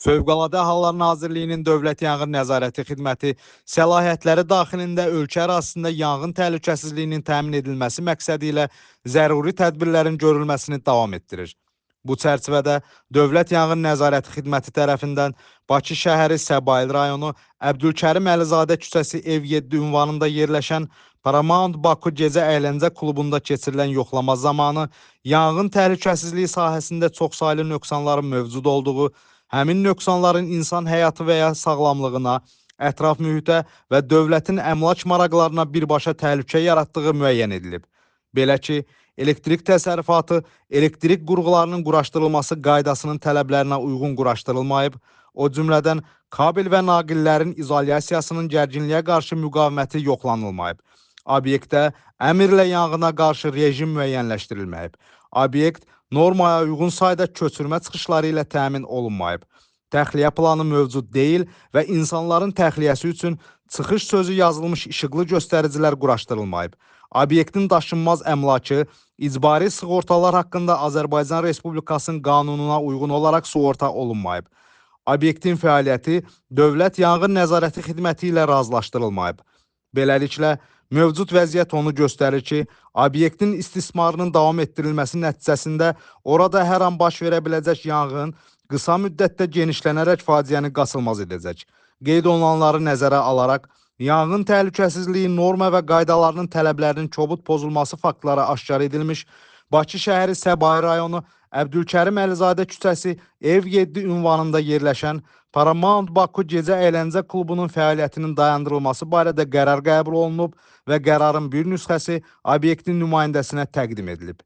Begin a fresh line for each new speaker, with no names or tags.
Fövqəladə Hallar Nazirliyinin Dövlət Yanğın Nəzarəti Xidməti səlahiyyətləri daxilində ölkə ərazisində yanğın təhlükəsizliyinin təmin edilməsi məqsədi ilə zəruri tədbirlərin görülməsini davam etdirir. Bu çərçivədə Dövlət Yanğın Nəzarəti Xidməti tərəfindən Bakı şəhəri Səbail rayonu Əbdülkərim Əlizadə küçəsi ev 7 ünvanında yerləşən Paramount Baku Gecə Əyləncə Klubunda keçirilən yoxlama zamanı yanğın təhlükəsizliyi sahəsində çoxsaylı nöqsanların mövcud olduğu, həmin nöqsanların insan həyatı və ya sağlamlığına, ətraf mühitə və dövlətin əmlak maraqlarına birbaşa təhlükə yaratdığı müəyyən edilib. Belə ki, elektrik təsərrüfatı, elektrik qurğularının quraşdırılması qaydasının tələblərinə uyğun quraşdırılmayıb, o cümlədən kabel və naqillərin izolyasiyasının gərginliyə qarşı müqaviməti yoxlanılmayıb. Obyektdə əmrlə yanğına qarşı rejim müəyyənləşdirilməyib. Obyekt normaya uyğun sayda köçürmə çıxışları ilə təmin olunmayıb. Təxliyə planı mövcud deyil və insanların təxliyəsi üçün çıxış sözü yazılmış işıqlı göstəricilər quraşdırılmayıb. Obyektin daşınmaz əmlakı, icbari sığortalar haqqında Azərbaycan Respublikasının qanununa uyğun olaraq sığorta olunmayıb. Obyektin fəaliyyəti Dövlət Yanğın Nəzarəti Xidməti ilə razılaşdırılmayıb. Beləliklə, mövcud vəziyyət onu göstərir ki, obyektin istismarının davam etdirilməsi nəticəsində orada hər an baş verə biləcək yanğın qısa müddətdə genişlənərək faciəni qaçılmaz edəcək. Qeyd olunanları nəzərə alaraq, yanğın təhlükəsizliyi norma və qaydalarının tələblərinin kobud pozulması faktları aşkar edilmiş, Bakı şəhəri Səbail rayonu Əbdülkərim Əlizadə küçəsi ev 7 ünvanında yerləşən Paramount Baku Gecə Əyləncə Klubunun fəaliyyətinin dayandırılması barədə qərar qəbul olunub və qərarın bir nüsxəsi obyektin nümayəndəsinə təqdim edilib.